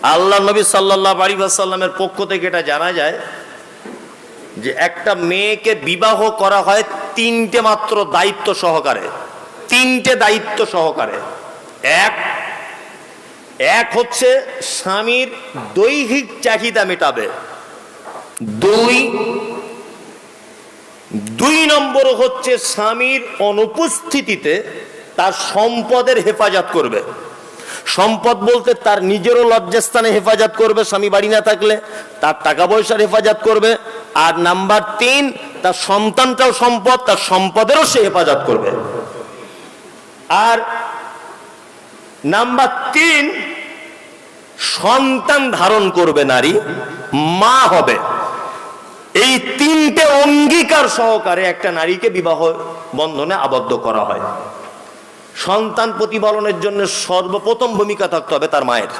আল্লাহ নবী সাল্লাল্লাহু আলাইহি ওয়াসাল্লামের পক্ষ থেকে এটা জানা যায় যে একটা মেয়েকে বিবাহ করা হয় তিনটে মাত্র দায়িত্ব সহকারে, তিনটে দায়িত্ব সহকারে। এক হচ্ছে স্বামীর দৈহিক চাহিদা মেটাবে, দুই নম্বর হচ্ছে স্বামীর অনুপস্থিতিতে তার সম্পদের হেফাজত করবে। সম্পদ বলতে তার নিজেরও লজ্জাস্থানে হেফাজত করবে, স্বামী বাড়ি না থাকলে তার টাকা পয়সার হেফাজত করবে। আর নাম্বার 3, তার সন্তানটাও সম্পদ, তার সম্পদেরও সে হেফাজত করবে। আর নাম্বার 3, সন্তান ধারণ করবে নারী, মা হবে। এই তিনটে অঙ্গীকার সহকারে একটা নারীকে বিবাহ বন্ধনে আবদ্ধ করা হয়। সন্তান প্রতিপালনের জন্য সর্বপ্রথম ভূমিকা থাকতে হবে তার মায়ের।